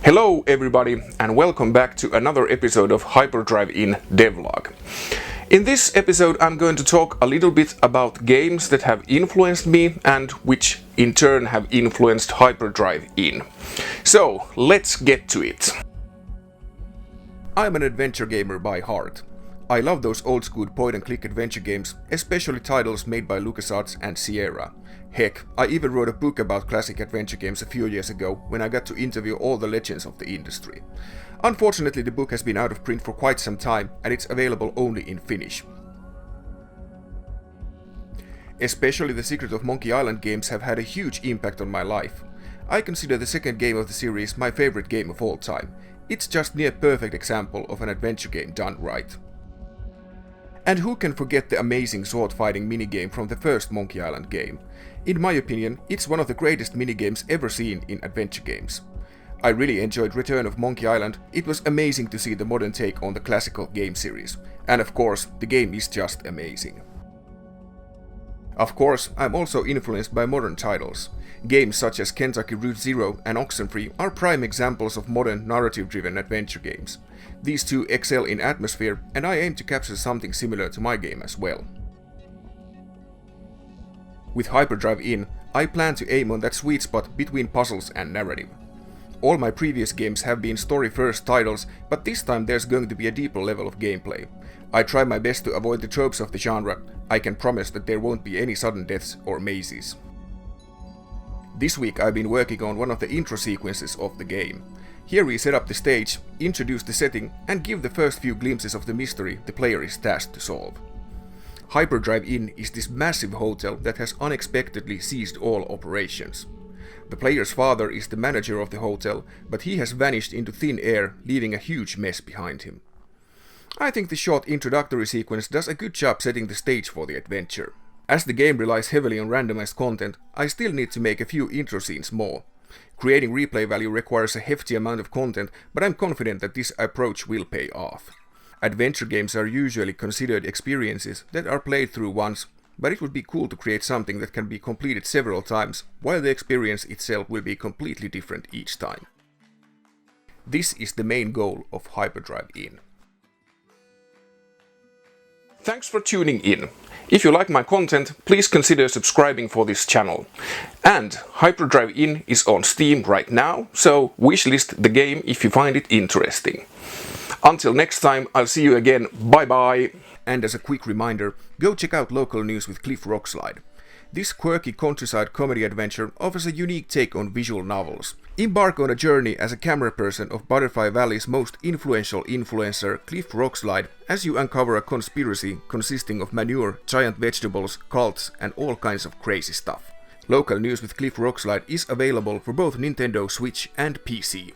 Hello everybody and welcome back to another episode of Hyperdrive Inn Devlog. In this episode I'm going to talk a little bit about games that have influenced me and which in turn have influenced Hyperdrive Inn. So let's get to it. I'm an adventure gamer by heart. I love those old school point and click adventure games, especially titles made by LucasArts and Sierra. Heck, I even wrote a book about classic adventure games a few years ago when I got to interview all the legends of the industry. Unfortunately, the book has been out of print for quite some time and it's available only in Finnish. Especially the Secret of Monkey Island games have had a huge impact on my life. I consider the second game of the series my favorite game of all time. It's just near perfect example of an adventure game done right. And who can forget the amazing sword fighting minigame from the first Monkey Island game? In my opinion, it's one of the greatest minigames ever seen in adventure games. I really enjoyed Return of Monkey Island. It was amazing to see the modern take on the classical game series. And of course, the game is just amazing. Of course, I'm also influenced by modern titles. Games such as Kentucky Route Zero and Oxenfree are prime examples of modern narrative-driven adventure games. These two excel in atmosphere, and I aim to capture something similar to my game as well. With Hyperdrive Inn, I plan to aim on that sweet spot between puzzles and narrative. All my previous games have been story-first titles, but this time there's going to be a deeper level of gameplay. I try my best to avoid the tropes of the genre. I can promise that there won't be any sudden deaths or mazes. This week I've been working on one of the intro sequences of the game. Here we set up the stage, introduce the setting, and give the first few glimpses of the mystery the player is tasked to solve. Hyperdrive Inn is this massive hotel that has unexpectedly ceased all operations. The player's father is the manager of the hotel, but he has vanished into thin air, leaving a huge mess behind him. I think the short introductory sequence does a good job setting the stage for the adventure. As the game relies heavily on randomized content, I still need to make a few intro scenes more. Creating replay value requires a hefty amount of content, but I'm confident that this approach will pay off. Adventure games are usually considered experiences that are played through once, but it would be cool to create something that can be completed several times, while the experience itself will be completely different each time. This is the main goal of Hyperdrive Inn. Thanks for tuning in. If you like my content, please consider subscribing for this channel. And Hyperdrive Inn is on Steam right now, so wishlist the game if you find it interesting. Until next time, I'll see you again. Bye bye! And as a quick reminder, go check out Local News with Rockslide. This quirky countryside comedy adventure offers a unique take on visual novels. Embark on a journey as a camera person of Butterfly Valley's most influential influencer, Cliff Rockslide, as you uncover a conspiracy consisting of manure, giant vegetables, cults, and all kinds of crazy stuff. Local News with Cliff Rockslide is available for both Nintendo Switch and PC.